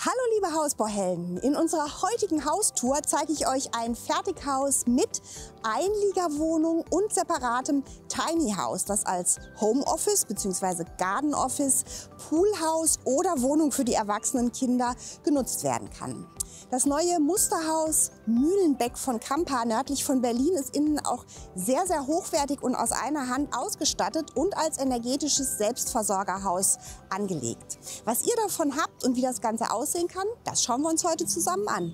Hallo liebe Hausbauhelden, in unserer heutigen Haustour zeige ich euch ein Fertighaus mit Einliegerwohnung und separatem Tiny House, das als Homeoffice bzw. Garden Office, Poolhaus oder Wohnung für die erwachsenen Kinder genutzt werden kann. Das neue Musterhaus Mühlenbeck von Kampa nördlich von Berlin ist innen auch sehr, sehr hochwertig und aus einer Hand ausgestattet und als energetisches Selbstversorgerhaus angelegt. Was ihr davon habt und wie das Ganze aussehen kann, das schauen wir uns heute zusammen an.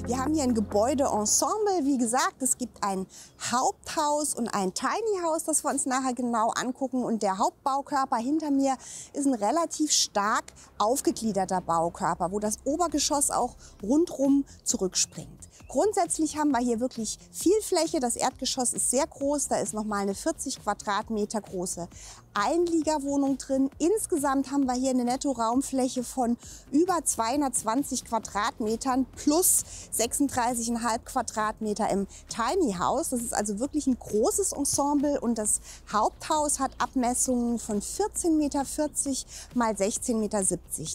Wir haben hier ein Gebäudeensemble. Wie gesagt, es gibt ein Haupthaus und ein Tiny House, das wir uns nachher genau angucken. Und der Hauptbaukörper hinter mir ist ein relativ stark aufgegliederter Baukörper, wo das Obergeschoss auch rundrum zurückspringt. Grundsätzlich haben wir hier wirklich viel Fläche. Das Erdgeschoss ist sehr groß. Da ist nochmal eine 40 Quadratmeter große Einliegerwohnung drin. Insgesamt haben wir hier eine Netto-Raumfläche von über 220 Quadratmetern plus 36,5 Quadratmeter im Tiny House. Das ist also wirklich ein großes Ensemble und das Haupthaus hat Abmessungen von 14,40 Meter mal 16,70 Meter.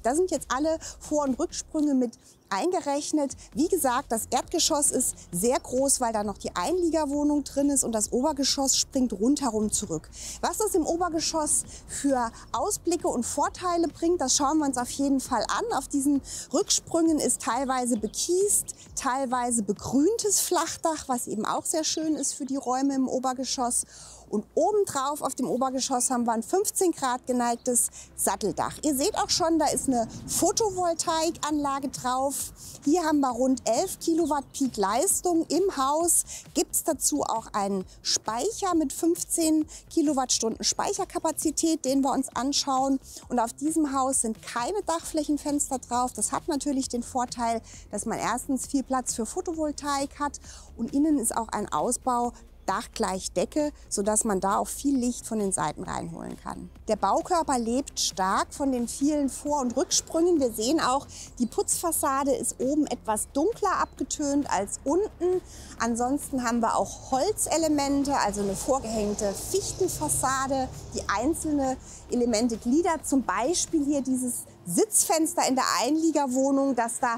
Da sind jetzt alle Vor- und Rücksprünge mit eingerechnet. Wie gesagt, das Erdgeschoss ist sehr groß, weil da noch die Einliegerwohnung drin ist und das Obergeschoss springt rundherum zurück. Was das im Obergeschoss für Ausblicke und Vorteile bringt, das schauen wir uns auf jeden Fall an. Auf diesen Rücksprüngen ist teilweise bekiest, teilweise begrüntes Flachdach, was eben auch sehr schön ist für die Räume im Obergeschoss. Und obendrauf auf dem Obergeschoss haben wir ein 15 Grad geneigtes Satteldach. Ihr seht auch schon, da ist eine Photovoltaikanlage drauf. Hier haben wir rund 11 Kilowatt Peak Leistung im Haus. Gibt es dazu auch einen Speicher mit 15 Kilowattstunden Speicherkapazität, den wir uns anschauen. Und auf diesem Haus sind keine Dachflächenfenster drauf. Das hat natürlich den Vorteil, dass man erstens viel Platz für Photovoltaik hat und innen ist auch ein Ausbau Dach gleich Decke, sodass man da auch viel Licht von den Seiten reinholen kann. Der Baukörper lebt stark von den vielen Vor- und Rücksprüngen. Wir sehen auch, die Putzfassade ist oben etwas dunkler abgetönt als unten. Ansonsten haben wir auch Holzelemente, also eine vorgehängte Fichtenfassade, die einzelne Elemente gliedert. Zum Beispiel hier dieses Sitzfenster in der Einliegerwohnung, das da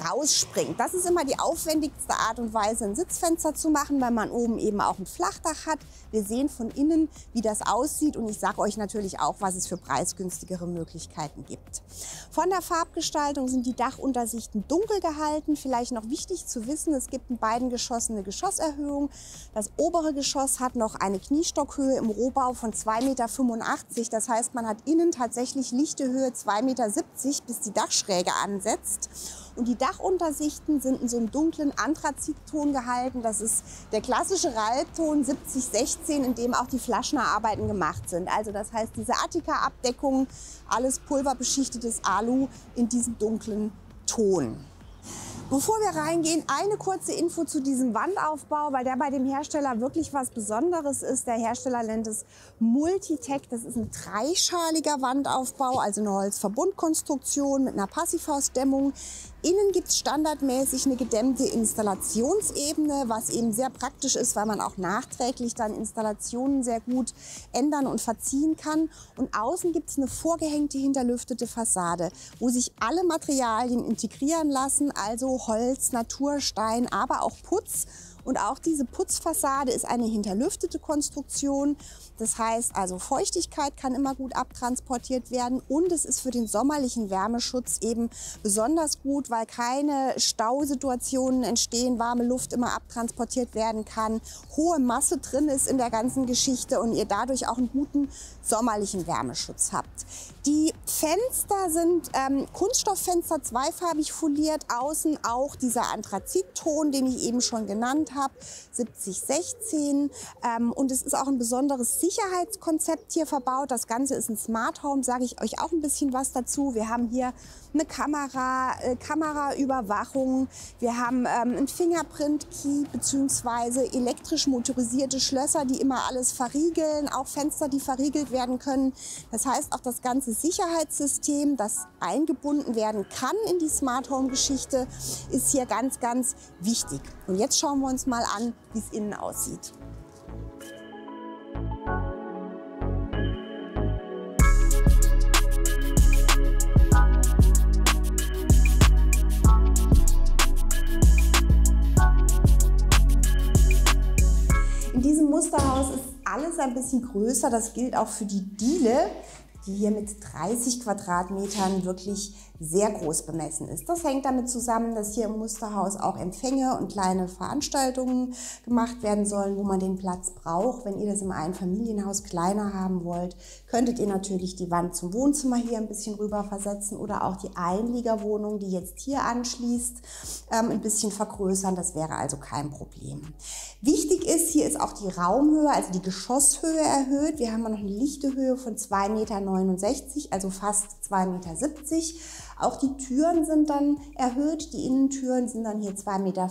rausspringt. Das ist immer die aufwendigste Art und Weise, ein Sitzfenster zu machen, weil man oben eben auch ein Flachdach hat. Wir sehen von innen, wie das aussieht und ich sage euch natürlich auch, was es für preisgünstigere Möglichkeiten gibt. Von der Farbgestaltung sind die Dachuntersichten dunkel gehalten. Vielleicht noch wichtig zu wissen, es gibt in beiden Geschossen eine Geschosserhöhung. Das obere Geschoss hat noch eine Kniestockhöhe im Rohbau von 2,85 Meter. Das heißt, man hat innen tatsächlich lichte Höhe 2,70 Meter, bis die Dachschräge ansetzt. Und die Dachuntersichten sind in so einem dunklen Anthrazitton gehalten. Das ist der klassische Ralton 7016, in dem auch die Flaschner-Arbeiten gemacht sind. Also das heißt, diese Attika-Abdeckung, alles pulverbeschichtetes Alu in diesem dunklen Ton. Bevor wir reingehen, eine kurze Info zu diesem Wandaufbau, weil der bei dem Hersteller wirklich was Besonderes ist. Der Hersteller nennt es Multitech. Das ist ein dreischaliger Wandaufbau, also eine Holzverbundkonstruktion mit einer Passivhausdämmung. Innen gibt es standardmäßig eine gedämmte Installationsebene, was eben sehr praktisch ist, weil man auch nachträglich dann Installationen sehr gut ändern und verziehen kann. Und außen gibt es eine vorgehängte hinterlüftete Fassade, wo sich alle Materialien integrieren lassen, also Holz, Naturstein, aber auch Putz. Und auch diese Putzfassade ist eine hinterlüftete Konstruktion. Das heißt also, Feuchtigkeit kann immer gut abtransportiert werden und es ist für den sommerlichen Wärmeschutz eben besonders gut, weil keine Stausituationen entstehen, warme Luft immer abtransportiert werden kann, hohe Masse drin ist in der ganzen Geschichte und ihr dadurch auch einen guten sommerlichen Wärmeschutz habt. Die Fenster sind Kunststofffenster, zweifarbig foliert, außen auch dieser Anthrazitton, den ich eben schon genannt habe, 7016. Und es ist auch ein besonderes Sicherheitskonzept hier verbaut. Das Ganze ist ein Smart Home, sage ich euch auch ein bisschen was dazu. Wir haben hier eine Kameraüberwachung. Wir haben einen Fingerprint-Key bzw. elektrisch motorisierte Schlösser, die immer alles verriegeln, auch Fenster, die verriegelt werden können. Das heißt, auch das ganze Sicherheitssystem, das eingebunden werden kann in die Smart Home Geschichte, ist hier ganz, ganz wichtig. Und jetzt schauen wir uns mal an, wie es innen aussieht. In diesem Musterhaus ist alles ein bisschen größer. Das gilt auch für die Diele, die hier mit 30 Quadratmetern wirklich sehr groß bemessen ist. Das hängt damit zusammen, dass hier im Musterhaus auch Empfänge und kleine Veranstaltungen gemacht werden sollen, wo man den Platz braucht. Wenn ihr das im Einfamilienhaus kleiner haben wollt, könntet ihr natürlich die Wand zum Wohnzimmer hier ein bisschen rüber versetzen oder auch die Einliegerwohnung, die jetzt hier anschließt, ein bisschen vergrößern. Das wäre also kein Problem. Wichtig ist, hier ist auch die Raumhöhe, also die Geschosshöhe erhöht. Wir haben noch eine lichte Höhe von 2,69 Meter, also fast 2,70 Meter. Auch die Türen sind dann erhöht. Die Innentüren sind dann hier 2,35 Meter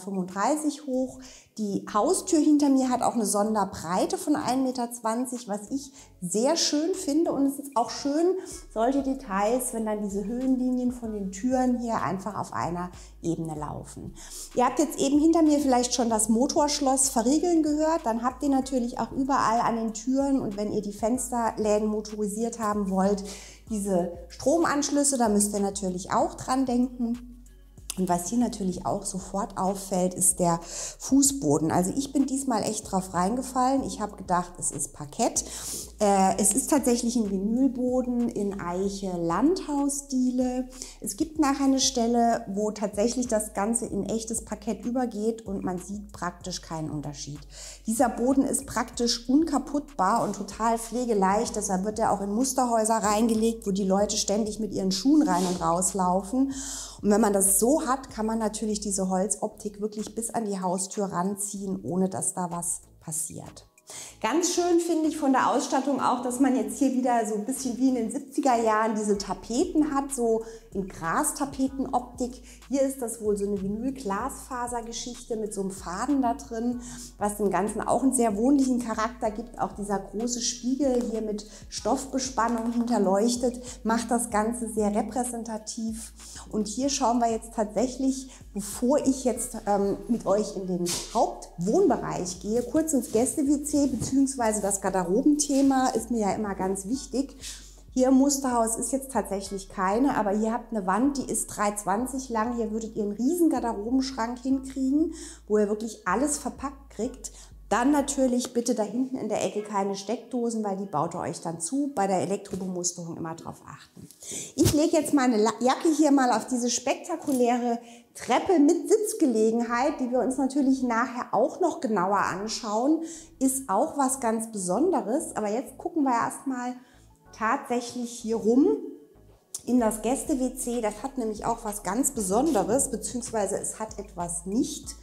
hoch. Die Haustür hinter mir hat auch eine Sonderbreite von 1,20 Meter, was ich sehr schön finde. Und es ist auch schön, solche Details, wenn dann diese Höhenlinien von den Türen hier einfach auf einer Ebene laufen. Ihr habt jetzt eben hinter mir vielleicht schon das Motorschloss verriegeln gehört. Dann habt ihr natürlich auch überall an den Türen und wenn ihr die Fensterläden motorisiert haben wollt, diese Stromanschlüsse, da müsst ihr natürlich auch dran denken. Und was hier natürlich auch sofort auffällt, ist der Fußboden. Also ich bin diesmal echt drauf reingefallen. Ich habe gedacht, es ist Parkett. Es ist tatsächlich ein Vinylboden in Eiche-Landhausdiele. Es gibt nachher eine Stelle, wo tatsächlich das Ganze in echtes Parkett übergeht und man sieht praktisch keinen Unterschied. Dieser Boden ist praktisch unkaputtbar und total pflegeleicht. Deshalb wird er auch in Musterhäuser reingelegt, wo die Leute ständig mit ihren Schuhen rein und raus laufen. Und wenn man das so hat, kann man natürlich diese Holzoptik wirklich bis an die Haustür ranziehen, ohne dass da was passiert. Ganz schön finde ich von der Ausstattung auch, dass man jetzt hier wieder so ein bisschen wie in den 70er Jahren diese Tapeten hat, so in Grastapetenoptik. Hier ist das wohl so eine Vinyl-Glasfaser-Geschichte mit so einem Faden da drin, was dem Ganzen auch einen sehr wohnlichen Charakter gibt. Auch dieser große Spiegel hier mit Stoffbespannung hinterleuchtet, macht das Ganze sehr repräsentativ. Und hier schauen wir jetzt tatsächlich, bevor ich jetzt mit euch in den Hauptwohnbereich gehe, kurz ins Gäste-WC bzw. das Garderobenthema ist mir ja immer ganz wichtig. Hier im Musterhaus ist jetzt tatsächlich keine, aber ihr habt eine Wand, die ist 3,20 lang. Hier würdet ihr einen riesen Garderobenschrank hinkriegen, wo ihr wirklich alles verpackt kriegt. Dann natürlich bitte da hinten in der Ecke keine Steckdosen, weil die baut ihr euch dann zu. Bei der Elektrobemusterung immer drauf achten. Ich lege jetzt meine Jacke hier mal auf diese spektakuläre Treppe mit Sitzgelegenheit, die wir uns natürlich nachher auch noch genauer anschauen. Ist auch was ganz Besonderes. Aber jetzt gucken wir erstmal tatsächlich hier rum in das Gäste-WC. Das hat nämlich auch was ganz Besonderes, beziehungsweise es hat etwas nicht,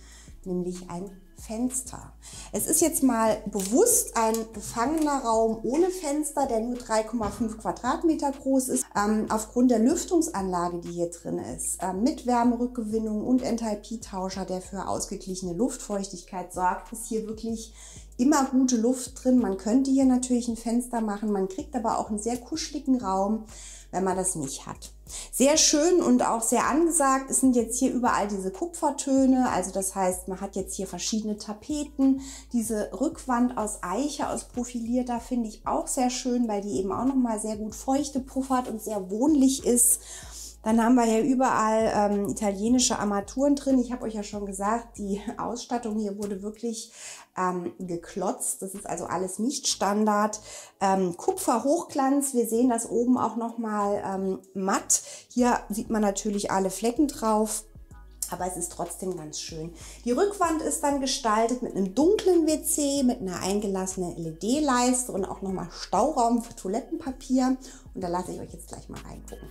nämlich ein Fenster. Es ist jetzt mal bewusst ein gefangener Raum ohne Fenster, der nur 3,5 Quadratmeter groß ist. Aufgrund der Lüftungsanlage, die hier drin ist, mit Wärmerückgewinnung und Enthalpietauscher, der für ausgeglichene Luftfeuchtigkeit sorgt, ist hier wirklich immer gute Luft drin. Man könnte hier natürlich ein Fenster machen, man kriegt aber auch einen sehr kuscheligen Raum, wenn man das nicht hat. Sehr schön und auch sehr angesagt. Es sind jetzt hier überall diese Kupfertöne, also das heißt, man hat jetzt hier verschiedene Tapeten. Diese Rückwand aus Eiche, aus profilierter, finde ich auch sehr schön, weil die eben auch nochmal sehr gut Feuchte puffert und sehr wohnlich ist. Dann haben wir hier überall italienische Armaturen drin. Ich habe euch ja schon gesagt, die Ausstattung hier wurde wirklich geklotzt. Das ist also alles nicht Standard. Kupfer-Hochglanz. Wir sehen das oben auch nochmal matt. Hier sieht man natürlich alle Flecken drauf. Aber es ist trotzdem ganz schön. Die Rückwand ist dann gestaltet mit einem dunklen WC, mit einer eingelassenen LED-Leiste und auch nochmal Stauraum für Toilettenpapier. Und da lasse ich euch jetzt gleich mal reingucken.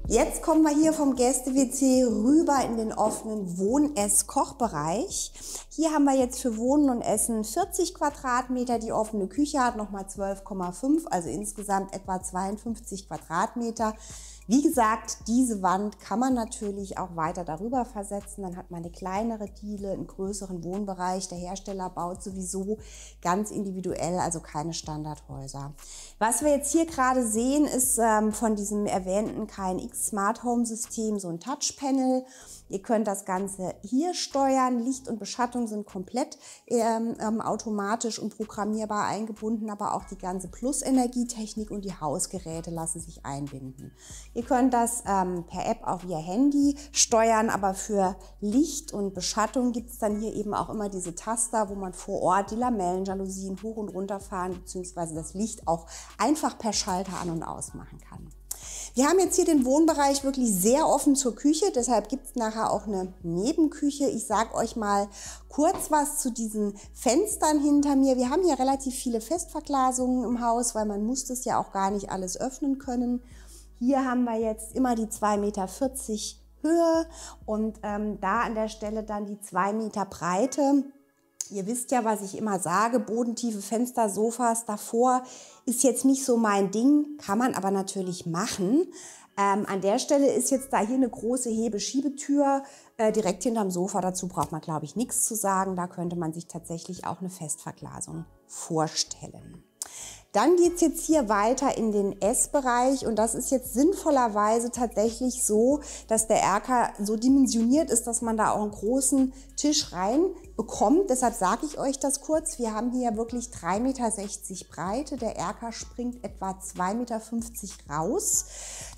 Jetzt kommen wir hier vom Gäste-WC rüber in den offenen Wohn-Ess-Kochbereich. Hier haben wir jetzt für Wohnen und Essen 40 Quadratmeter. Die offene Küche hat nochmal 12,5, also insgesamt etwa 52 Quadratmeter. Wie gesagt, diese Wand kann man natürlich auch weiter darüber versetzen. Dann hat man eine kleinere Diele, einen größeren Wohnbereich. Der Hersteller baut sowieso ganz individuell, also keine Standardhäuser. Was wir jetzt hier gerade sehen, ist von diesem erwähnten KNX Smart Home System so ein Touchpanel. Ihr könnt das Ganze hier steuern. Licht und Beschattung sind komplett automatisch und programmierbar eingebunden, aber auch die ganze Plus-Energietechnik und die Hausgeräte lassen sich einbinden. Ihr könnt das per App auch via Handy steuern, aber für Licht und Beschattung gibt es dann hier eben auch immer diese Taster, wo man vor Ort die Lamellen, Jalousien hoch und runter fahren bzw. das Licht auch einfach per Schalter an- und ausmachen kann. Wir haben jetzt hier den Wohnbereich wirklich sehr offen zur Küche, deshalb gibt es nachher auch eine Nebenküche. Ich sage euch mal kurz was zu diesen Fenstern hinter mir. Wir haben hier relativ viele Festverglasungen im Haus, weil man muss das ja auch gar nicht alles öffnen können. Hier haben wir jetzt immer die 2,40 Meter Höhe und da an der Stelle dann die 2 Meter Breite. Ihr wisst ja, was ich immer sage, bodentiefe Fenster, Sofas davor ist jetzt nicht so mein Ding, kann man aber natürlich machen. An der Stelle ist jetzt da hier eine große Hebeschiebetür direkt hinterm Sofa. Dazu braucht man, glaube ich, nichts zu sagen. Da könnte man sich tatsächlich auch eine Festverglasung vorstellen. Dann geht es jetzt hier weiter in den Essbereich und das ist jetzt sinnvollerweise tatsächlich so, dass der Erker so dimensioniert ist, dass man da auch einen großen Tisch rein bekommt. Deshalb sage ich euch das kurz. Wir haben hier wirklich 3,60 Meter Breite. Der Erker springt etwa 2,50 Meter raus.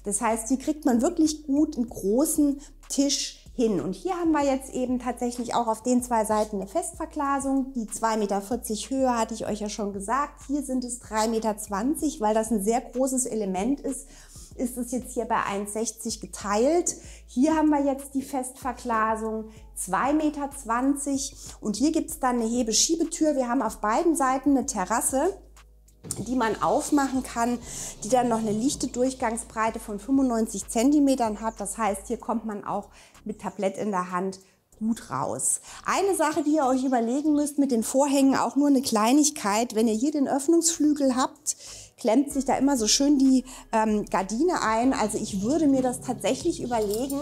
Das heißt, hier kriegt man wirklich gut einen großen Tisch hin. Und hier haben wir jetzt eben tatsächlich auch auf den zwei Seiten eine Festverglasung. Die 2,40 Meter Höhe hatte ich euch ja schon gesagt. Hier sind es 3,20 Meter, weil das ein sehr großes Element ist. Ist es jetzt hier bei 1,60 Meter geteilt. Hier haben wir jetzt die Festverglasung 2,20 Meter und hier gibt es dann eine Hebeschiebetür. Wir haben auf beiden Seiten eine Terrasse, die man aufmachen kann, die dann noch eine lichte Durchgangsbreite von 95 Zentimetern hat. Das heißt, hier kommt man auch mit Tablett in der Hand gut raus. Eine Sache, die ihr euch überlegen müsst mit den Vorhängen, auch nur eine Kleinigkeit, wenn ihr hier den Öffnungsflügel habt, klemmt sich da immer so schön die Gardine ein. Also ich würde mir das tatsächlich überlegen,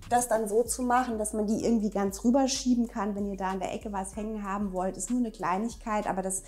das dann so zu machen, dass man die irgendwie ganz rüberschieben kann, wenn ihr da an der Ecke was hängen haben wollt. Ist nur eine Kleinigkeit, aber das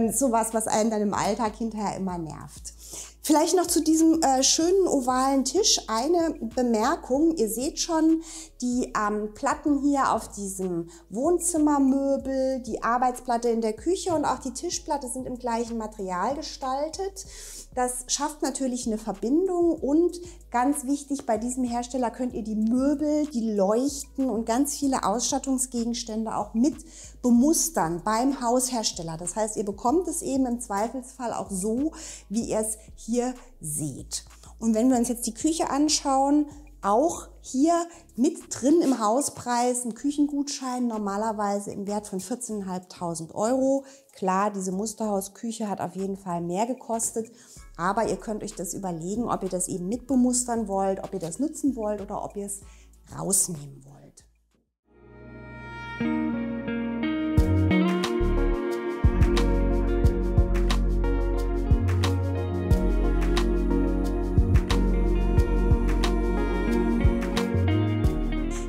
ist sowas, was einen dann im Alltag hinterher immer nervt. Vielleicht noch zu diesem schönen ovalen Tisch eine Bemerkung. Ihr seht schon die Platten hier auf diesem Wohnzimmermöbel, die Arbeitsplatte in der Küche und auch die Tischplatte sind im gleichen Material gestaltet. Das schafft natürlich eine Verbindung und ganz wichtig, bei diesem Hersteller könnt ihr die Möbel, die Leuchten und ganz viele Ausstattungsgegenstände auch mit bemustern beim Haushersteller. Das heißt, ihr bekommt es eben im Zweifelsfall auch so, wie ihr es hier seht. Und wenn wir uns jetzt die Küche anschauen, auch hier mit drin im Hauspreis ein Küchengutschein, normalerweise im Wert von 14.500 €. Klar, diese Musterhausküche hat auf jeden Fall mehr gekostet, aber ihr könnt euch das überlegen, ob ihr das eben mit bemustern wollt, ob ihr das nutzen wollt oder ob ihr es rausnehmen wollt.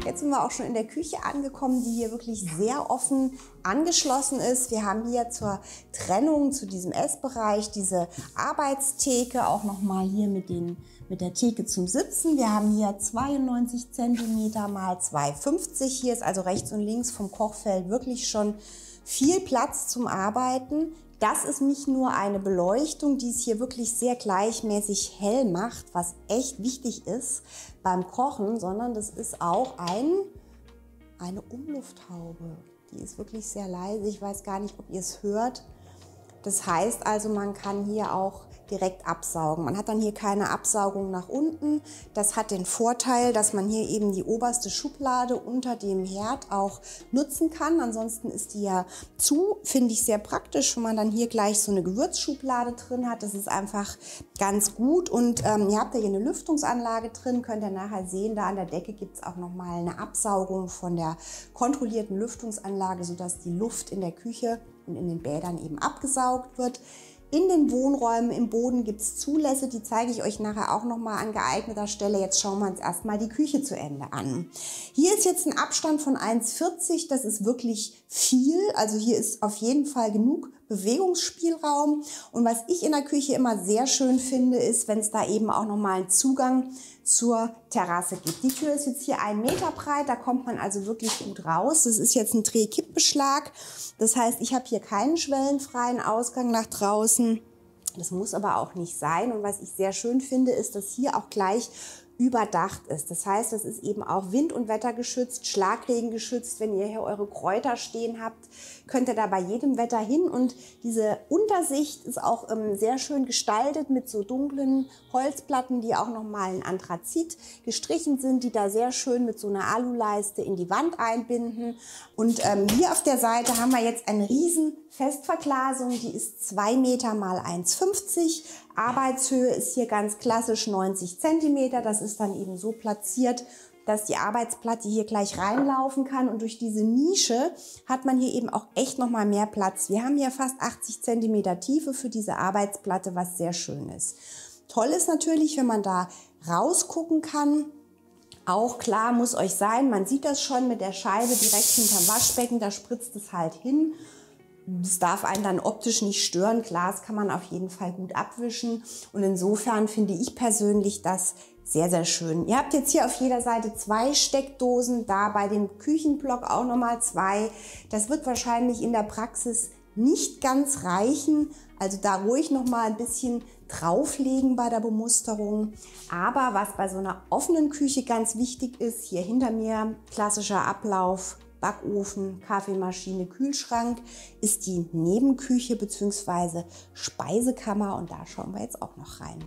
Jetzt sind wir auch schon in der Küche angekommen, die hier wirklich sehr offen angeschlossen ist. Wir haben hier zur Trennung zu diesem Essbereich diese Arbeitstheke, auch nochmal hier mit der Theke zum Sitzen. Wir haben hier 92 cm mal 2,50. Hier ist also rechts und links vom Kochfeld wirklich schon viel Platz zum Arbeiten. Das ist nicht nur eine Beleuchtung, die es hier wirklich sehr gleichmäßig hell macht, was echt wichtig ist beim Kochen, sondern das ist auch eine Umlufthaube. Die ist wirklich sehr leise. Ich weiß gar nicht, ob ihr es hört. Das heißt also, man kann hier auch direkt absaugen. Man hat dann hier keine Absaugung nach unten. Das hat den Vorteil, dass man hier eben die oberste Schublade unter dem Herd auch nutzen kann. Ansonsten ist die ja zu, finde ich sehr praktisch, wenn man dann hier gleich so eine Gewürzschublade drin hat. Das ist einfach ganz gut. Und ihr habt ja hier eine Lüftungsanlage drin, könnt ihr nachher sehen, da an der Decke gibt es auch nochmal eine Absaugung von der kontrollierten Lüftungsanlage, sodass die Luft in der Küche und in den Bädern eben abgesaugt wird. In den Wohnräumen im Boden gibt es Zulässe, die zeige ich euch nachher auch nochmal an geeigneter Stelle. Jetzt schauen wir uns erstmal die Küche zu Ende an. Hier ist jetzt ein Abstand von 1,40, das ist wirklich viel. Also hier ist auf jeden Fall genug Bewegungsspielraum. Und was ich in der Küche immer sehr schön finde, ist, wenn es da eben auch nochmal einen Zugang zur Terrasse gibt. Die Tür ist jetzt hier 1 Meter breit, da kommt man also wirklich gut raus. Das ist jetzt ein Drehkippbeschlag. Das heißt, ich habe hier keinen schwellenfreien Ausgang nach draußen. Das muss aber auch nicht sein. Und was ich sehr schön finde, ist, dass hier auch gleich überdacht ist. Das heißt, das ist eben auch Wind- und Wettergeschützt, Schlagregen geschützt. Wenn ihr hier eure Kräuter stehen habt, könnt ihr da bei jedem Wetter hin. Und diese Untersicht ist auch sehr schön gestaltet mit so dunklen Holzplatten, die auch nochmal in Anthrazit gestrichen sind, die da sehr schön mit so einer Aluleiste in die Wand einbinden. Und hier auf der Seite haben wir jetzt eine riesen Festverglasung, die ist 2 Meter mal 1,50. Arbeitshöhe ist hier ganz klassisch 90 Zentimeter. Das ist dann eben so platziert, dass die Arbeitsplatte hier gleich reinlaufen kann. Und durch diese Nische hat man hier eben auch echt noch mal mehr Platz. Wir haben hier fast 80 Zentimeter Tiefe für diese Arbeitsplatte, was sehr schön ist. Toll ist natürlich, wenn man da rausgucken kann. Auch klar muss euch sein, man sieht das schon mit der Scheibe direkt hinterm Waschbecken, da spritzt es halt hin. Das darf einen dann optisch nicht stören. Glas kann man auf jeden Fall gut abwischen. Und insofern finde ich persönlich das sehr, sehr schön. Ihr habt jetzt hier auf jeder Seite 2 Steckdosen, da bei dem Küchenblock auch nochmal 2. Das wird wahrscheinlich in der Praxis nicht ganz reichen. Also da ruhig nochmal ein bisschen drauflegen bei der Bemusterung. Aber was bei so einer offenen Küche ganz wichtig ist, hier hinter mir klassischer Ablauf, Backofen, Kaffeemaschine, Kühlschrank, ist die Nebenküche bzw. Speisekammer und da schauen wir jetzt auch noch rein.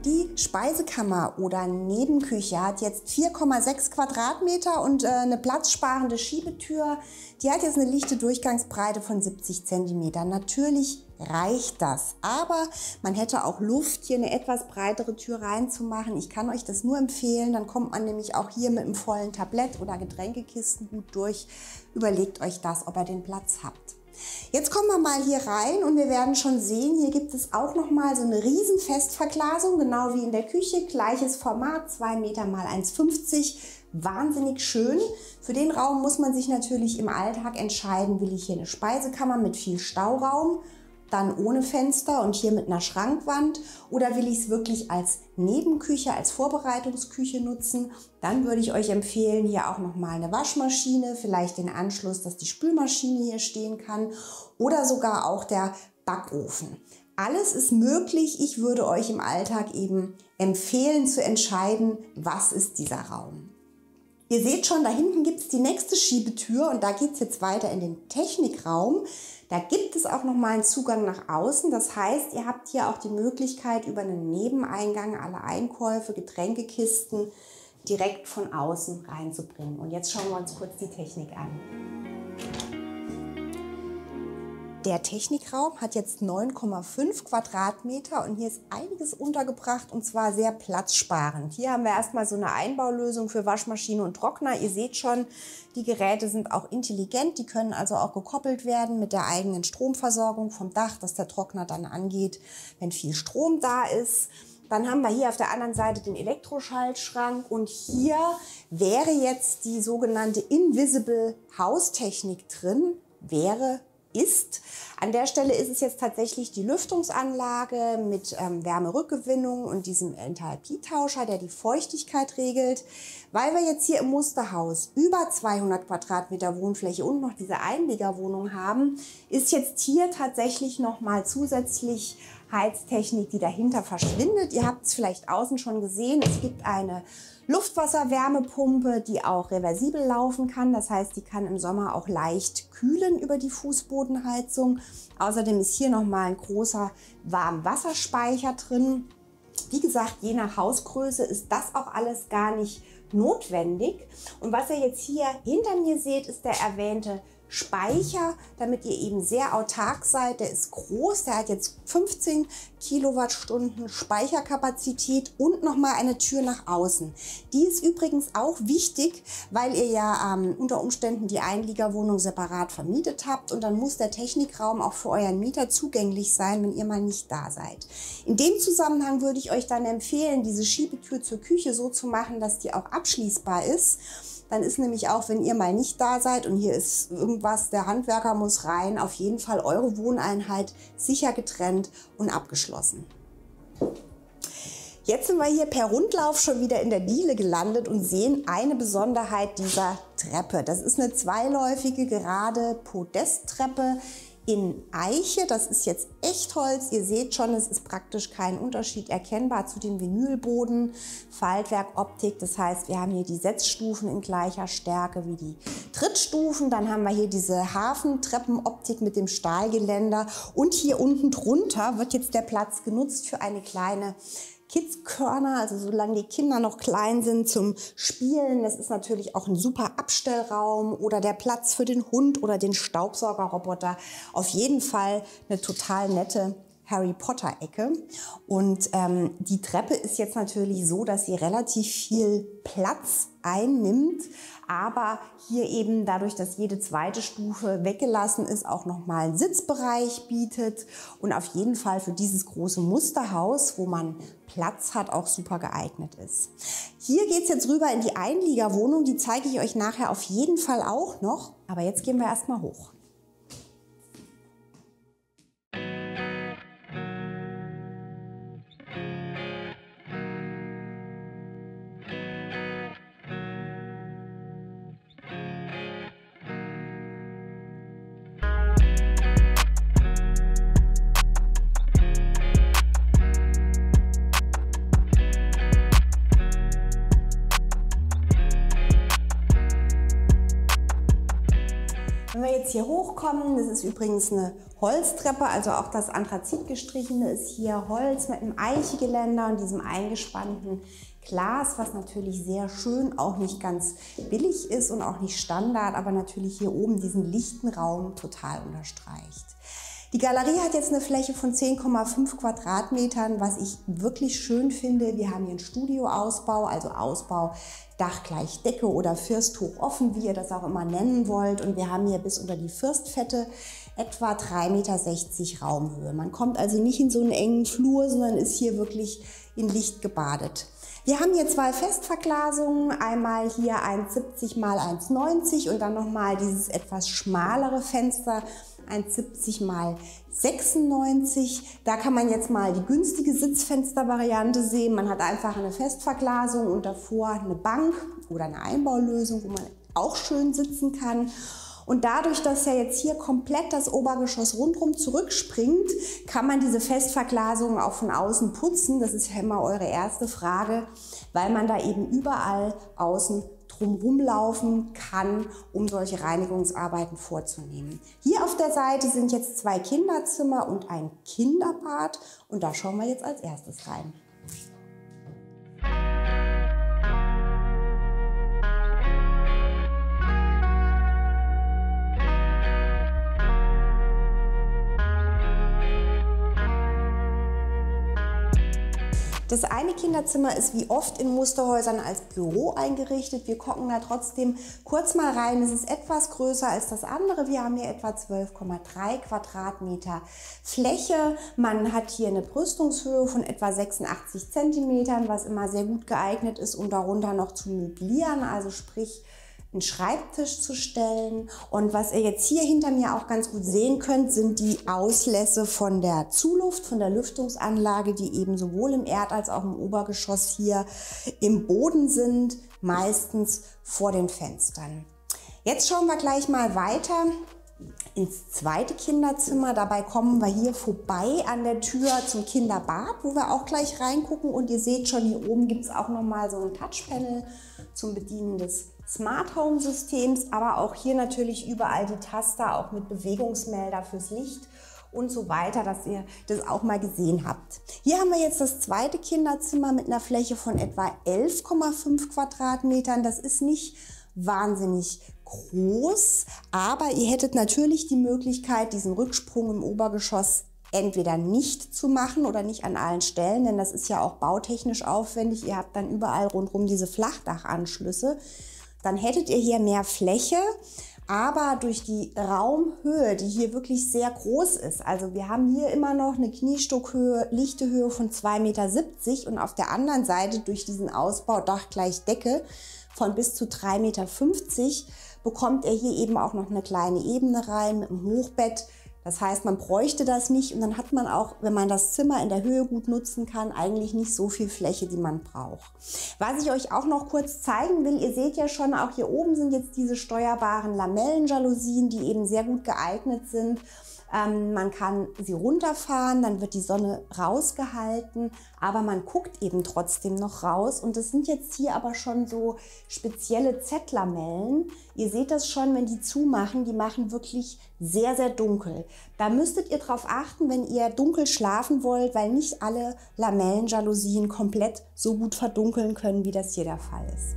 Die Speisekammer oder Nebenküche hat jetzt 4,6 Quadratmeter und eine platzsparende Schiebetür. Die hat jetzt eine lichte Durchgangsbreite von 70 Zentimeter. Natürlich reicht das, aber man hätte auch Luft, hier eine etwas breitere Tür reinzumachen. Ich kann euch das nur empfehlen, dann kommt man nämlich auch hier mit einem vollen Tablett oder Getränkekisten gut durch. Überlegt euch das, ob ihr den Platz habt. Jetzt kommen wir mal hier rein und wir werden schon sehen, hier gibt es auch noch mal so eine riesen Festverglasung, genau wie in der Küche, gleiches Format, 2 Meter mal 1,50, wahnsinnig schön. Für den Raum muss man sich natürlich im Alltag entscheiden, will ich hier eine Speisekammer mit viel Stauraum, dann ohne Fenster und hier mit einer Schrankwand, oder will ich es wirklich als Nebenküche, als Vorbereitungsküche nutzen, dann würde ich euch empfehlen, hier auch nochmal eine Waschmaschine, vielleicht den Anschluss, dass die Spülmaschine hier stehen kann oder sogar auch der Backofen. Alles ist möglich. Ich würde euch im Alltag eben empfehlen zu entscheiden, was ist dieser Raum. Ihr seht schon, da hinten gibt es die nächste Schiebetür und da geht es jetzt weiter in den Technikraum. Da gibt es auch noch mal einen Zugang nach außen. Das heißt, ihr habt hier auch die Möglichkeit, über einen Nebeneingang alle Einkäufe, Getränkekisten direkt von außen reinzubringen. Und jetzt schauen wir uns kurz die Technik an. Der Technikraum hat jetzt 9,5 Quadratmeter und hier ist einiges untergebracht und zwar sehr platzsparend. Hier haben wir erstmal so eine Einbaulösung für Waschmaschine und Trockner. Ihr seht schon, die Geräte sind auch intelligent, die können also auch gekoppelt werden mit der eigenen Stromversorgung vom Dach, dass der Trockner dann angeht, wenn viel Strom da ist. Dann haben wir hier auf der anderen Seite den Elektroschaltschrank und hier wäre jetzt die sogenannte Invisible Haustechnik drin, ist. An der Stelle ist es jetzt tatsächlich die Lüftungsanlage mit Wärmerückgewinnung und diesem Enthalpietauscher, der die Feuchtigkeit regelt. Weil wir jetzt hier im Musterhaus über 200 Quadratmeter Wohnfläche und noch diese Einliegerwohnung haben, ist jetzt hier tatsächlich noch mal zusätzlich Heiztechnik, die dahinter verschwindet. Ihr habt es vielleicht außen schon gesehen, es gibt eine Luftwasserwärmepumpe, die auch reversibel laufen kann. Das heißt, die kann im Sommer auch leicht kühlen über die Fußbodenheizung. Außerdem ist hier nochmal ein großer Warmwasserspeicher drin. Wie gesagt, je nach Hausgröße ist das auch alles gar nicht notwendig. Und was ihr jetzt hier hinter mir seht, ist der erwähnte Speicher, damit ihr eben sehr autark seid. Der ist groß, der hat jetzt 15 Kilowattstunden Speicherkapazität und nochmal eine Tür nach außen. Die ist übrigens auch wichtig, weil ihr ja unter Umständen die Einliegerwohnung separat vermietet habt und dann muss der Technikraum auch für euren Mieter zugänglich sein, wenn ihr mal nicht da seid. In dem Zusammenhang würde ich euch dann empfehlen, diese Schiebetür zur Küche so zu machen, dass die auch abschließbar ist. Dann ist nämlich auch, wenn ihr mal nicht da seid und hier ist irgendwas, der Handwerker muss rein, auf jeden Fall eure Wohneinheit sicher getrennt und abgeschlossen. Jetzt sind wir hier per Rundlauf schon wieder in der Diele gelandet und sehen eine Besonderheit dieser Treppe. Das ist eine zweiläufige gerade Podesttreppe in Eiche. Das ist jetzt Echtholz. Ihr seht schon, es ist praktisch kein Unterschied erkennbar zu dem Vinylboden. Faltwerkoptik, das heißt, wir haben hier die Setzstufen in gleicher Stärke wie die Trittstufen. Dann haben wir hier diese Hafentreppenoptik mit dem Stahlgeländer. Und hier unten drunter wird jetzt der Platz genutzt für eine kleine Kids-Körner, also solange die Kinder noch klein sind zum Spielen. Das ist natürlich auch ein super Abstellraum oder der Platz für den Hund oder den Staubsaugerroboter. Auf jeden Fall eine total nette Harry Potter Ecke. Und die Treppe ist jetzt natürlich so, dass sie relativ viel Platz einnimmt, aber hier eben dadurch, dass jede zweite Stufe weggelassen ist, auch nochmal einen Sitzbereich bietet und auf jeden Fall für dieses große Musterhaus, wo man Platz hat, auch super geeignet ist. Hier geht es jetzt rüber in die Einliegerwohnung, die zeige ich euch nachher auf jeden Fall auch noch, aber jetzt gehen wir erstmal hoch. Wenn wir jetzt hier hochkommen, das ist übrigens eine Holztreppe, also auch das Anthrazitgestrichene ist hier Holz mit einem Eichegeländer und diesem eingespannten Glas, was natürlich sehr schön, auch nicht ganz billig ist und auch nicht Standard, aber natürlich hier oben diesen lichten Raum total unterstreicht. Die Galerie hat jetzt eine Fläche von 10,5 Quadratmetern, was ich wirklich schön finde. Wir haben hier einen Studioausbau, also Ausbau Dach gleich Decke oder Firsthoch offen, wie ihr das auch immer nennen wollt. Und wir haben hier bis unter die Firstfette etwa 3,60 Meter Raumhöhe. Man kommt also nicht in so einen engen Flur, sondern ist hier wirklich in Licht gebadet. Wir haben hier zwei Festverglasungen, einmal hier 1,70 x 1,90 und dann nochmal dieses etwas schmalere Fenster, 1,70 x 96. Da kann man jetzt mal die günstige Sitzfenstervariante sehen. Man hat einfach eine Festverglasung und davor eine Bank oder eine Einbaulösung, wo man auch schön sitzen kann. Und dadurch, dass ja jetzt hier komplett das Obergeschoss rundherum zurückspringt, kann man diese Festverglasung auch von außen putzen. Das ist ja immer eure erste Frage, weil man da eben überall außen drumherum laufen kann, um solche Reinigungsarbeiten vorzunehmen. Hier auf der Seite sind jetzt zwei Kinderzimmer und ein Kinderbad und da schauen wir jetzt als erstes rein. Das eine Kinderzimmer ist wie oft in Musterhäusern als Büro eingerichtet. Wir gucken da trotzdem kurz mal rein. Es ist etwas größer als das andere. Wir haben hier etwa 12,3 Quadratmeter Fläche. Man hat hier eine Brüstungshöhe von etwa 86 Zentimetern, was immer sehr gut geeignet ist, um darunter noch zu möblieren, also sprich einen Schreibtisch zu stellen. Und was ihr jetzt hier hinter mir auch ganz gut sehen könnt, sind die Auslässe von der Zuluft, von der Lüftungsanlage, die eben sowohl im Erd- als auch im Obergeschoss hier im Boden sind, meistens vor den Fenstern. Jetzt schauen wir gleich mal weiter ins zweite Kinderzimmer. Dabei kommen wir hier vorbei an der Tür zum Kinderbad, wo wir auch gleich reingucken. Und ihr seht schon, hier oben gibt es auch nochmal so ein Touchpanel zum Bedienen des Smart Home Systems. Aber auch hier natürlich überall die Taster, auch mit Bewegungsmelder fürs Licht und so weiter, dass ihr das auch mal gesehen habt. Hier haben wir jetzt das zweite Kinderzimmer mit einer Fläche von etwa 11,5 Quadratmetern. Das ist nicht wahnsinnig groß, aber ihr hättet natürlich die Möglichkeit, diesen Rücksprung im Obergeschoss entweder nicht zu machen oder nicht an allen Stellen, denn das ist ja auch bautechnisch aufwendig. Ihr habt dann überall rundherum diese Flachdachanschlüsse. Dann hättet ihr hier mehr Fläche, aber durch die Raumhöhe, die hier wirklich sehr groß ist, also wir haben hier immer noch eine Kniestockhöhe, lichte Höhe von 2,70 Meter und auf der anderen Seite durch diesen Ausbau Dach gleich Decke von bis zu 3,50 Meter bekommt er hier eben auch noch eine kleine Ebene rein mit einem Hochbett. Das heißt, man bräuchte das nicht und dann hat man auch, wenn man das Zimmer in der Höhe gut nutzen kann, eigentlich nicht so viel Fläche, die man braucht. Was ich euch auch noch kurz zeigen will, ihr seht ja schon, auch hier oben sind jetzt diese steuerbaren Lamellenjalousien, die eben sehr gut geeignet sind. Man kann sie runterfahren, dann wird die Sonne rausgehalten, aber man guckt eben trotzdem noch raus. Und das sind jetzt hier aber schon so spezielle Z-Lamellen. Ihr seht das schon, wenn die zumachen, die machen wirklich sehr, sehr dunkel. Da müsstet ihr drauf achten, wenn ihr dunkel schlafen wollt, weil nicht alle Lamellenjalousien komplett so gut verdunkeln können, wie das hier der Fall ist.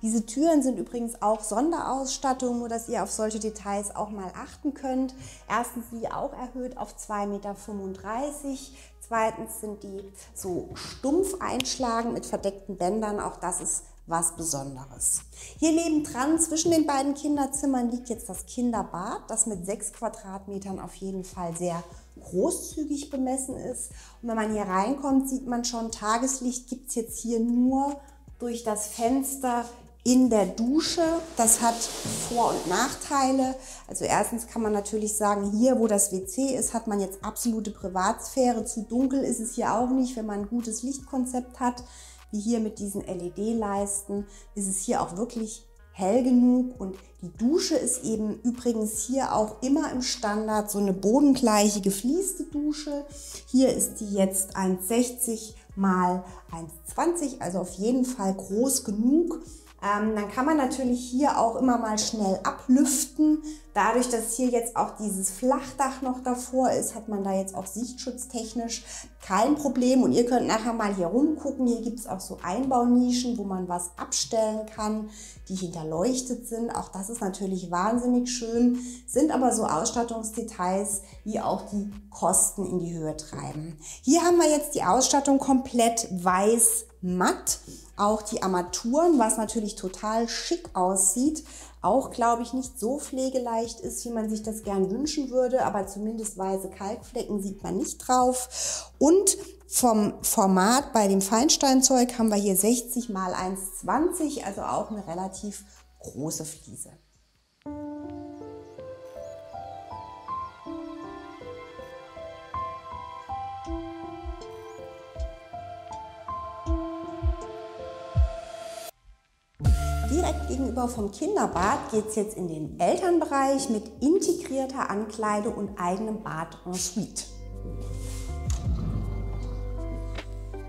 Diese Türen sind übrigens auch Sonderausstattung, nur dass ihr auf solche Details auch mal achten könnt. Erstens sind die auch erhöht auf 2,35 Meter. Zweitens sind die so stumpf einschlagend mit verdeckten Bändern. Auch das ist was Besonderes. Hier nebendran zwischen den beiden Kinderzimmern liegt jetzt das Kinderbad, das mit 6 Quadratmetern auf jeden Fall sehr großzügig bemessen ist. Und wenn man hier reinkommt, sieht man schon, Tageslicht gibt es jetzt hier nur durch das Fenster in der Dusche. Das hat Vor- und Nachteile. Also erstens kann man natürlich sagen, hier wo das WC ist, hat man jetzt absolute Privatsphäre. Zu dunkel ist es hier auch nicht, wenn man ein gutes Lichtkonzept hat, wie hier mit diesen LED-Leisten, ist es hier auch wirklich hell genug. Und die Dusche ist eben übrigens hier auch immer im Standard so eine bodengleiche geflieste Dusche. Hier ist die jetzt 1,60 mal 1,20, also auf jeden Fall groß genug. Dann kann man natürlich hier auch immer mal schnell ablüften. Dadurch, dass hier jetzt auch dieses Flachdach noch davor ist, hat man da jetzt auch sichtschutztechnisch kein Problem. Und ihr könnt nachher mal hier rumgucken. Hier gibt es auch so Einbaunischen, wo man was abstellen kann, die hinterleuchtet sind. Auch das ist natürlich wahnsinnig schön, sind aber so Ausstattungsdetails, die auch die Kosten in die Höhe treiben. Hier haben wir jetzt die Ausstattung komplett weiß matt. Auch die Armaturen, was natürlich total schick aussieht, auch glaube ich nicht so pflegeleicht ist, wie man sich das gern wünschen würde, aber zumindest weiße Kalkflecken sieht man nicht drauf. Und vom Format bei dem Feinsteinzeug haben wir hier 60 mal 1,20, also auch eine relativ große Fliese. Direkt gegenüber vom Kinderbad geht es jetzt in den Elternbereich mit integrierter Ankleide und eigenem Bad en suite.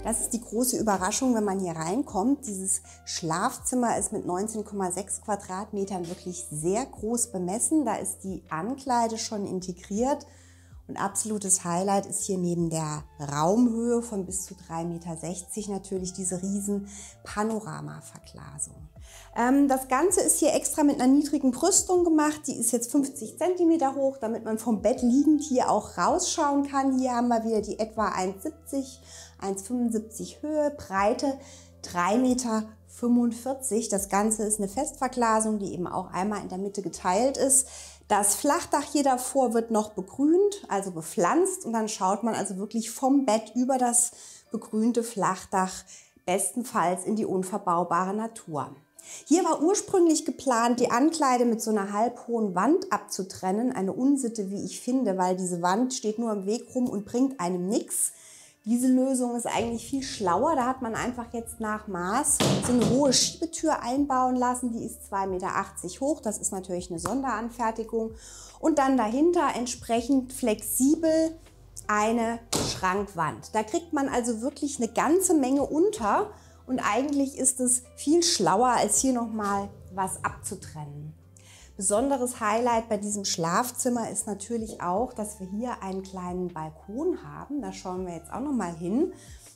Das ist die große Überraschung, wenn man hier reinkommt. Dieses Schlafzimmer ist mit 19,6 Quadratmetern wirklich sehr groß bemessen. Da ist die Ankleide schon integriert. Und absolutes Highlight ist hier neben der Raumhöhe von bis zu 3,60 Meter natürlich diese riesen Panoramaverglasung. Das Ganze ist hier extra mit einer niedrigen Brüstung gemacht. Die ist jetzt 50 cm hoch, damit man vom Bett liegend hier auch rausschauen kann. Hier haben wir wieder die etwa 1,70, 1,75 Höhe, Breite 3,45 Meter. Das Ganze ist eine Festverglasung, die eben auch einmal in der Mitte geteilt ist. Das Flachdach hier davor wird noch begrünt, also bepflanzt, und dann schaut man also wirklich vom Bett über das begrünte Flachdach bestenfalls in die unverbaubare Natur. Hier war ursprünglich geplant, die Ankleide mit so einer halbhohen Wand abzutrennen. Eine Unsitte, wie ich finde, weil diese Wand steht nur im Weg rum und bringt einem nichts. Diese Lösung ist eigentlich viel schlauer. Da hat man einfach jetzt nach Maß so eine hohe Schiebetür einbauen lassen. Die ist 2,80 Meter hoch. Das ist natürlich eine Sonderanfertigung. Und dann dahinter entsprechend flexibel eine Schrankwand. Da kriegt man also wirklich eine ganze Menge unter. Und eigentlich ist es viel schlauer, als hier nochmal was abzutrennen. Besonderes Highlight bei diesem Schlafzimmer ist natürlich auch, dass wir hier einen kleinen Balkon haben. Da schauen wir jetzt auch noch mal hin.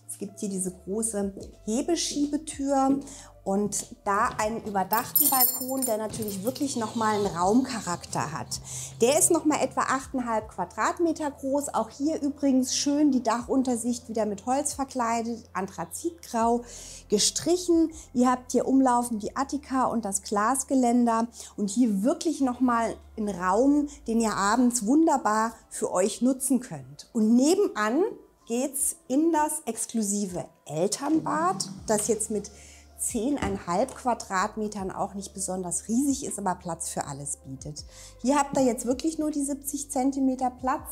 Es gibt hier diese große Hebeschiebetür und da einen überdachten Balkon, der natürlich wirklich noch mal einen Raumcharakter hat. Der ist noch mal etwa 8,5 Quadratmeter groß. Auch hier übrigens schön die Dachuntersicht wieder mit Holz verkleidet, Anthrazitgrau gestrichen. Ihr habt hier umlaufend die Attika und das Glasgeländer und hier wirklich noch mal einen Raum, den ihr abends wunderbar für euch nutzen könnt. Und nebenan geht's in das exklusive Elternbad, das jetzt mit 10,5 Quadratmetern auch nicht besonders riesig ist, aber Platz für alles bietet. Hier habt ihr jetzt wirklich nur die 70 Zentimeter Platz.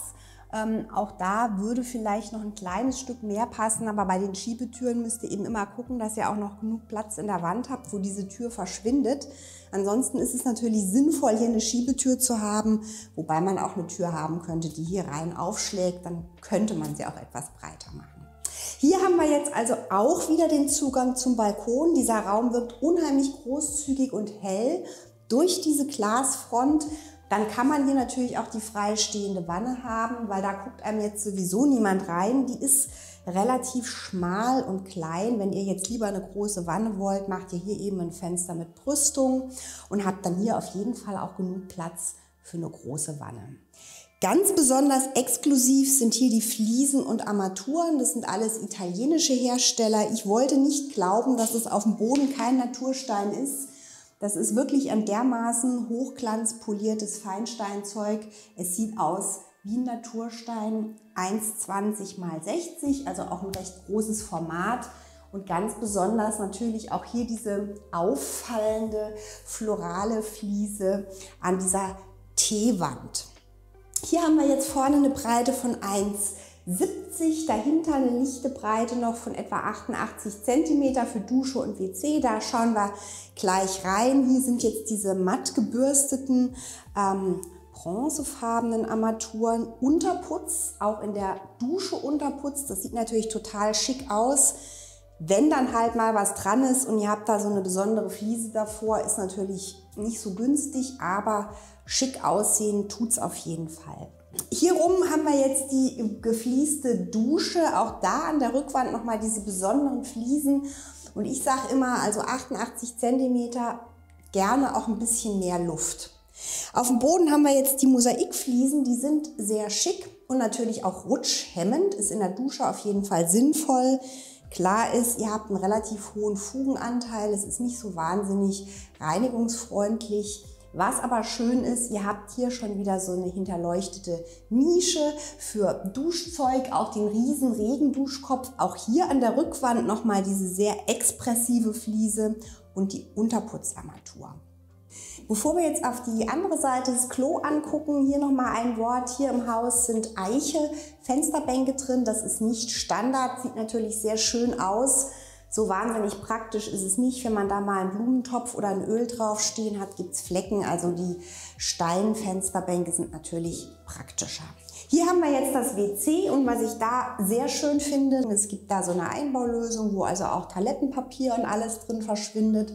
Auch da würde vielleicht noch ein kleines Stück mehr passen, aber bei den Schiebetüren müsst ihr eben immer gucken, dass ihr auch noch genug Platz in der Wand habt, wo diese Tür verschwindet. Ansonsten ist es natürlich sinnvoll, hier eine Schiebetür zu haben, wobei man auch eine Tür haben könnte, die hier rein aufschlägt, dann könnte man sie auch etwas breiter machen. Hier haben wir jetzt also auch wieder den Zugang zum Balkon. Dieser Raum wirkt unheimlich großzügig und hell durch diese Glasfront. Dann kann man hier natürlich auch die freistehende Wanne haben, weil da guckt einem jetzt sowieso niemand rein. Die ist relativ schmal und klein. Wenn ihr jetzt lieber eine große Wanne wollt, macht ihr hier eben ein Fenster mit Brüstung und habt dann hier auf jeden Fall auch genug Platz für eine große Wanne. Ganz besonders exklusiv sind hier die Fliesen und Armaturen. Das sind alles italienische Hersteller. Ich wollte nicht glauben, dass es auf dem Boden kein Naturstein ist. Das ist wirklich ein dermaßen hochglanzpoliertes Feinsteinzeug. Es sieht aus wie ein Naturstein, 1,20 x 60, also auch ein recht großes Format. Und ganz besonders natürlich auch hier diese auffallende florale Fliese an dieser T-Wand. Hier haben wir jetzt vorne eine Breite von 1,70, dahinter eine lichte Breite noch von etwa 88 cm für Dusche und WC. Da schauen wir gleich rein. Hier sind jetzt diese matt gebürsteten, bronzefarbenen Armaturen. Unterputz, auch in der Dusche Unterputz. Das sieht natürlich total schick aus. Wenn dann halt mal was dran ist und ihr habt da so eine besondere Fliese davor, ist natürlich nicht so günstig, aber schick aussehen tut's auf jeden Fall. Hier rum haben wir jetzt die geflieste Dusche, auch da an der Rückwand nochmal diese besonderen Fliesen. Und ich sage immer, also 88 cm, gerne auch ein bisschen mehr Luft. Auf dem Boden haben wir jetzt die Mosaikfliesen, die sind sehr schick und natürlich auch rutschhemmend, ist in der Dusche auf jeden Fall sinnvoll. Klar ist, ihr habt einen relativ hohen Fugenanteil, es ist nicht so wahnsinnig reinigungsfreundlich. Was aber schön ist, ihr habt hier schon wieder so eine hinterleuchtete Nische für Duschzeug, auch den riesen Regenduschkopf. Auch hier an der Rückwand nochmal diese sehr expressive Fliese und die Unterputzarmatur. Bevor wir jetzt auf die andere Seite des Klo angucken, hier nochmal ein Wort. Hier im Haus sind Eiche-Fensterbänke drin. Das ist nicht Standard, sieht natürlich sehr schön aus. So wahnsinnig praktisch ist es nicht. Wenn man da mal einen Blumentopf oder ein Öl draufstehen hat, gibt es Flecken. Also die Steinfensterbänke sind natürlich praktischer. Hier haben wir jetzt das WC und was ich da sehr schön finde, es gibt da so eine Einbaulösung, wo also auch Toilettenpapier und alles drin verschwindet.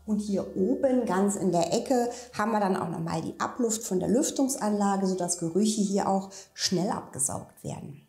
Und hier oben, ganz in der Ecke, haben wir dann auch nochmal die Abluft von der Lüftungsanlage, sodass Gerüche hier auch schnell abgesaugt werden.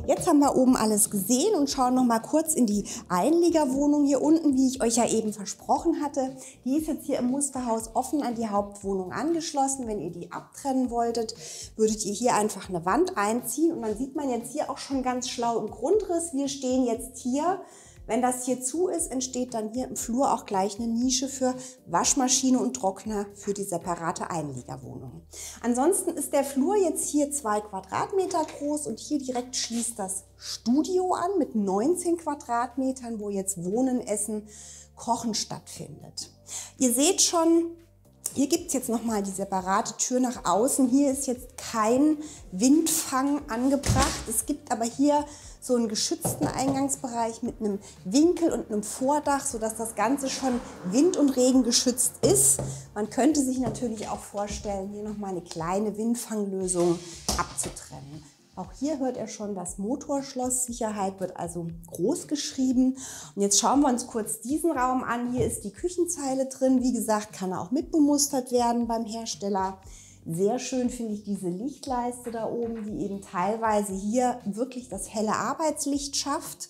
Jetzt haben wir oben alles gesehen und schauen noch mal kurz in die Einliegerwohnung hier unten, wie ich euch ja eben versprochen hatte. Die ist jetzt hier im Musterhaus offen an die Hauptwohnung angeschlossen. Wenn ihr die abtrennen wolltet, würdet ihr hier einfach eine Wand einziehen und dann sieht man jetzt hier auch schon ganz schlau im Grundriss. Wir stehen jetzt hier, Wenn das hier zu ist, entsteht dann hier im Flur auch gleich eine Nische für Waschmaschine und Trockner für die separate Einliegerwohnung. Ansonsten ist der Flur jetzt hier 2 Quadratmeter groß und hier direkt schließt das Studio an mit 19 Quadratmetern, wo jetzt Wohnen, Essen, Kochen stattfindet. Ihr seht schon, hier gibt es jetzt nochmal die separate Tür nach außen. Hier ist jetzt kein Windfang angebracht. Es gibt aber hier so einen geschützten Eingangsbereich mit einem Winkel und einem Vordach, sodass das Ganze schon wind- und regengeschützt ist. Man könnte sich natürlich auch vorstellen, hier nochmal eine kleine Windfanglösung abzutrennen. Auch hier hört ihr schon das Motorschloss. Sicherheit wird also groß geschrieben. Und jetzt schauen wir uns kurz diesen Raum an. Hier ist die Küchenzeile drin. Wie gesagt, kann auch mitbemustert werden beim Hersteller. Sehr schön finde ich diese Lichtleiste da oben, die eben teilweise hier wirklich das helle Arbeitslicht schafft.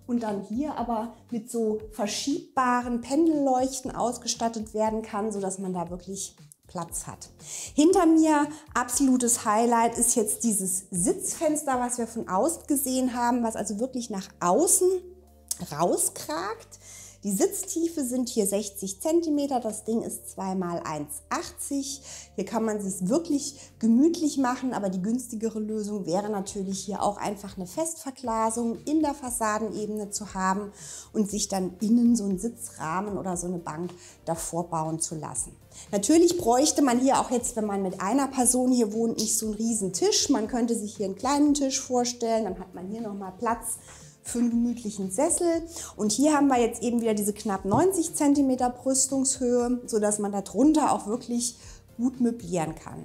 Und dann hier aber mit so verschiebbaren Pendelleuchten ausgestattet werden kann, sodass man da wirklich Platz hat. Hinter mir absolutes Highlight ist jetzt dieses Sitzfenster, was wir von außen gesehen haben, was also wirklich nach außen rauskragt. Die Sitztiefe sind hier 60 cm, das Ding ist 2 x 1,80. Hier kann man es sich wirklich gemütlich machen, aber die günstigere Lösung wäre natürlich hier auch einfach eine Festverglasung in der Fassadenebene zu haben und sich dann innen so einen Sitzrahmen oder so eine Bank davor bauen zu lassen. Natürlich bräuchte man hier auch jetzt, wenn man mit einer Person hier wohnt, nicht so einen riesen Tisch. Man könnte sich hier einen kleinen Tisch vorstellen, dann hat man hier nochmal Platz für einen gemütlichen Sessel. Und hier haben wir jetzt eben wieder diese knapp 90 cm Brüstungshöhe, sodass man darunter auch wirklich gut möblieren kann.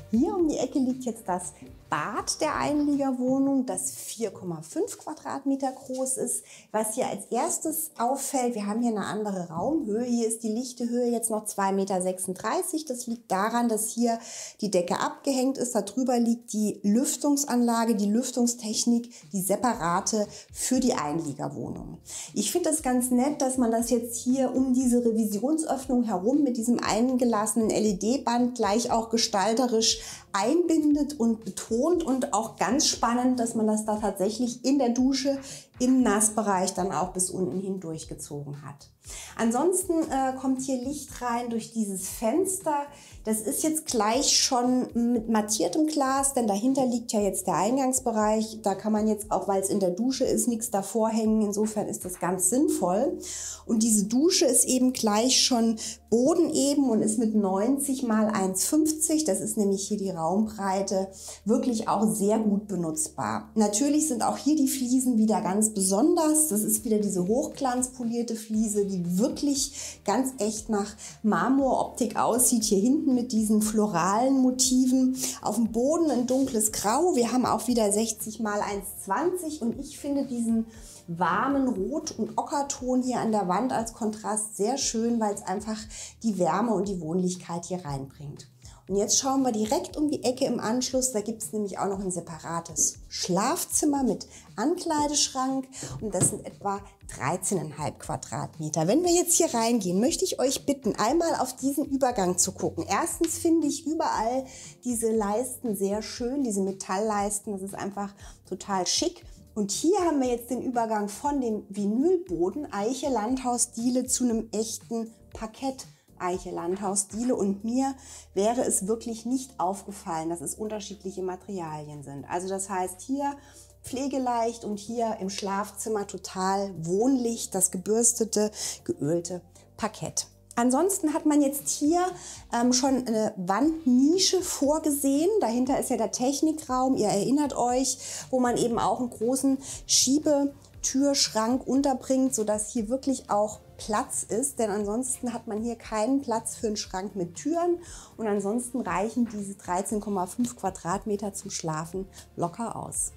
Hier um die Ecke liegt jetzt das Bad der Einliegerwohnung, das 4,5 Quadratmeter groß ist. Was hier als erstes auffällt, wir haben hier eine andere Raumhöhe. Hier ist die lichte Höhe jetzt noch 2,36 Meter. Das liegt daran, dass hier die Decke abgehängt ist. Darüber liegt die Lüftungsanlage, die Lüftungstechnik, die separate für die Einliegerwohnung. Ich finde das ganz nett, dass man das jetzt hier um diese Revisionsöffnung herum mit diesem eingelassenen LED-Band gleich auch gestalterisch einbindet und betont, und auch ganz spannend, dass man das da tatsächlich in der Dusche im Nassbereich dann auch bis unten hin durchgezogen hat. Ansonsten kommt hier Licht rein durch dieses Fenster. Das ist jetzt gleich schon mit mattiertem Glas, denn dahinter liegt ja jetzt der Eingangsbereich. Da kann man jetzt auch, weil es in der Dusche ist, nichts davor hängen. Insofern ist das ganz sinnvoll. Und diese Dusche ist eben gleich schon bodeneben und ist mit 90 x 1,50, das ist nämlich hier die Raumbreite, wirklich auch sehr gut benutzbar. Natürlich sind auch hier die Fliesen wieder ganz besonders. Das ist wieder diese hochglanzpolierte Fliese, die wirklich ganz echt nach Marmoroptik aussieht. Hier hinten mit diesen floralen Motiven. Auf dem Boden ein dunkles Grau. Wir haben auch wieder 60 x 1,20 und ich finde diesen warmen Rot- und Ockerton hier an der Wand als Kontrast sehr schön, weil es einfach die Wärme und die Wohnlichkeit hier reinbringt. Und jetzt schauen wir direkt um die Ecke im Anschluss. Da gibt es nämlich auch noch ein separates Schlafzimmer mit Ankleideschrank und das sind etwa 13,5 Quadratmeter. Wenn wir jetzt hier reingehen, möchte ich euch bitten, einmal auf diesen Übergang zu gucken. Erstens finde ich überall diese Leisten sehr schön, diese Metallleisten. Das ist einfach total schick. Und hier haben wir jetzt den Übergang von dem Vinylboden Eiche Landhausdiele zu einem echten Parkett Eiche Landhausdiele. Und mir wäre es wirklich nicht aufgefallen, dass es unterschiedliche Materialien sind. Also das heißt hier pflegeleicht und hier im Schlafzimmer total wohnlich, das gebürstete, geölte Parkett. Ansonsten hat man jetzt hier schon eine Wandnische vorgesehen. Dahinter ist ja der Technikraum, ihr erinnert euch, wo man eben auch einen großen Schiebetürschrank unterbringt, sodass hier wirklich auch Platz ist. Denn ansonsten hat man hier keinen Platz für einen Schrank mit Türen. Und ansonsten reichen diese 13,5 Quadratmeter zum Schlafen locker aus.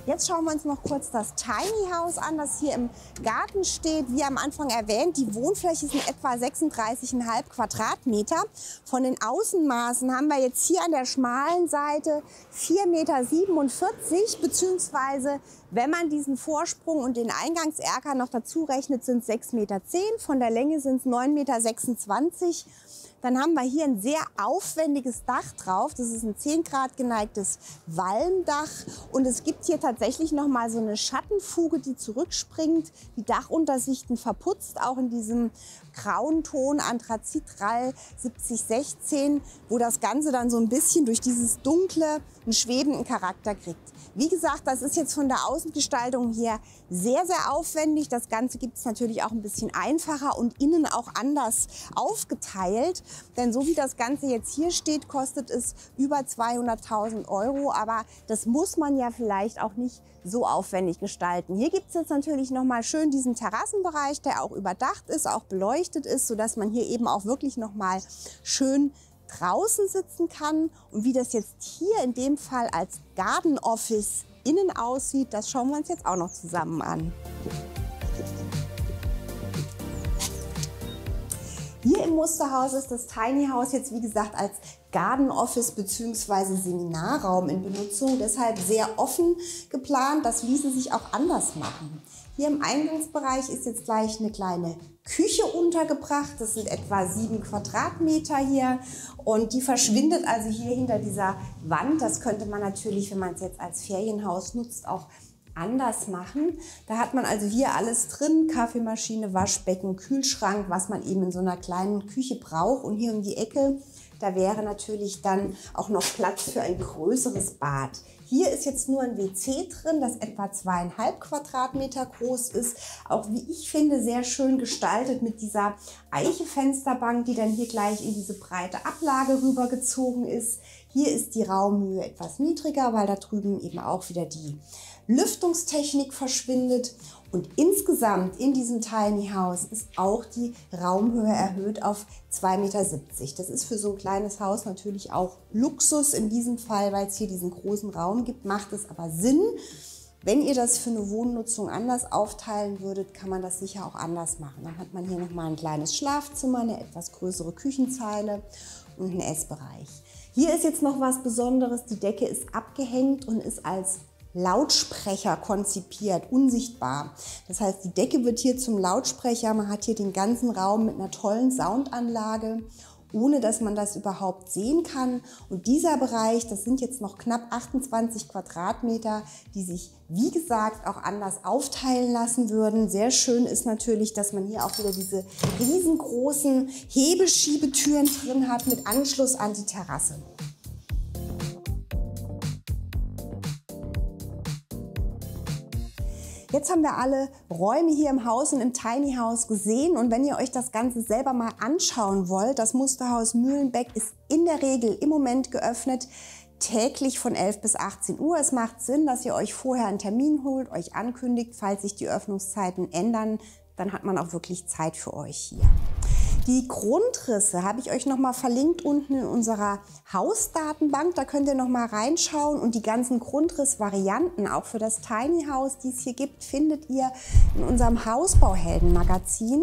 Jetzt schauen wir uns noch kurz das Tiny House an, das hier im Garten steht. Wie am Anfang erwähnt, die Wohnfläche sind etwa 36,5 Quadratmeter. Von den Außenmaßen haben wir jetzt hier an der schmalen Seite 4,47 Meter, beziehungsweise wenn man diesen Vorsprung und den Eingangserker noch dazu rechnet, sind es 6,10 Meter. Von der Länge sind es 9,26 Meter. Dann haben wir hier ein sehr aufwendiges Dach drauf. Das ist ein 10 Grad geneigtes Walmdach. Und es gibt hier tatsächlich noch mal so eine Schattenfuge, die zurückspringt. Die Dachuntersichten verputzt, auch in diesem grauen Ton Anthrazit-Rall 7016, wo das Ganze dann so ein bisschen durch dieses Dunkle einen schwebenden Charakter kriegt. Wie gesagt, das ist jetzt von der Außengestaltung hier sehr, sehr aufwendig. Das Ganze gibt es natürlich auch ein bisschen einfacher und innen auch anders aufgeteilt. Denn so wie das Ganze jetzt hier steht, kostet es über 200.000 €. Aber das muss man ja vielleicht auch nicht so aufwendig gestalten. Hier gibt es jetzt natürlich noch mal schön diesen Terrassenbereich, der auch überdacht ist, auch beleuchtet ist, sodass man hier eben auch wirklich noch mal schön draußen sitzen kann. Und wie das jetzt hier in dem Fall als Garden Office innen aussieht, das schauen wir uns jetzt auch noch zusammen an. Hier im Musterhaus ist das Tiny House jetzt wie gesagt als Garden Office bzw. Seminarraum in Benutzung, deshalb sehr offen geplant. Das ließe sich auch anders machen. Hier im Eingangsbereich ist jetzt gleich eine kleine Küche untergebracht. Das sind etwa 7 Quadratmeter hier und die verschwindet also hier hinter dieser Wand. Das könnte man natürlich, wenn man es jetzt als Ferienhaus nutzt, auch anders machen. Da hat man also hier alles drin, Kaffeemaschine, Waschbecken, Kühlschrank, was man eben in so einer kleinen Küche braucht. Und hier um die Ecke, da wäre natürlich dann auch noch Platz für ein größeres Bad. Hier ist jetzt nur ein WC drin, das etwa 2,5 Quadratmeter groß ist. Auch wie ich finde, sehr schön gestaltet mit dieser Eiche-Fensterbank, die dann hier gleich in diese breite Ablage rübergezogen ist. Hier ist die Raumhöhe etwas niedriger, weil da drüben eben auch wieder die Lüftungstechnik verschwindet. Und insgesamt in diesem Tiny House ist auch die Raumhöhe erhöht auf 2,70 Meter. Das ist für so ein kleines Haus natürlich auch Luxus in diesem Fall, weil es hier diesen großen Raum gibt, macht es aber Sinn. Wenn ihr das für eine Wohnnutzung anders aufteilen würdet, kann man das sicher auch anders machen. Dann hat man hier nochmal ein kleines Schlafzimmer, eine etwas größere Küchenzeile und einen Essbereich. Hier ist jetzt noch was Besonderes. Die Decke ist abgehängt und ist als Lautsprecher konzipiert, unsichtbar. Das heißt, die Decke wird hier zum Lautsprecher. Man hat hier den ganzen Raum mit einer tollen Soundanlage, ohne dass man das überhaupt sehen kann. Und dieser Bereich, das sind jetzt noch knapp 28 Quadratmeter, die sich, wie gesagt, auch anders aufteilen lassen würden. Sehr schön ist natürlich, dass man hier auch wieder diese riesengroßen Hebeschiebetüren drin hat mit Anschluss an die Terrasse. Jetzt haben wir alle Räume hier im Haus und im Tiny House gesehen und wenn ihr euch das Ganze selber mal anschauen wollt, das Musterhaus Mühlenbeck ist in der Regel im Moment geöffnet, täglich von 11 bis 18 Uhr. Es macht Sinn, dass ihr euch vorher einen Termin holt, euch ankündigt, falls sich die Öffnungszeiten ändern, dann hat man auch wirklich Zeit für euch hier. Die Grundrisse habe ich euch noch mal verlinkt unten in unserer Hausdatenbank. Da könnt ihr noch mal reinschauen und die ganzen Grundrissvarianten auch für das Tiny House, die es hier gibt, findet ihr in unserem Hausbauhelden-Magazin,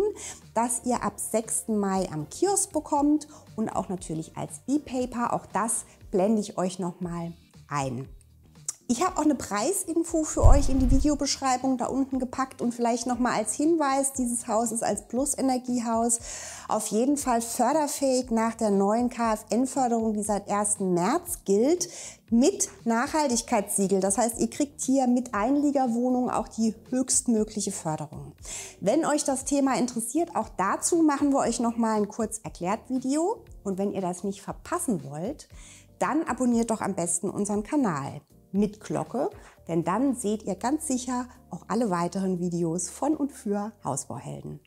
das ihr ab 6. Mai am Kiosk bekommt und auch natürlich als E-Paper. Auch das blende ich euch noch mal ein. Ich habe auch eine Preisinfo für euch in die Videobeschreibung da unten gepackt und vielleicht noch mal als Hinweis, dieses Haus ist als Plus-Energiehaus auf jeden Fall förderfähig nach der neuen KfN-Förderung, die seit 1. März gilt, mit Nachhaltigkeitssiegel. Das heißt, ihr kriegt hier mit Einliegerwohnungen auch die höchstmögliche Förderung. Wenn euch das Thema interessiert, auch dazu machen wir euch noch mal ein kurz erklärt Video. Und wenn ihr das nicht verpassen wollt, dann abonniert doch am besten unseren Kanal mit Glocke, denn dann seht ihr ganz sicher auch alle weiteren Videos von und für Hausbauhelden.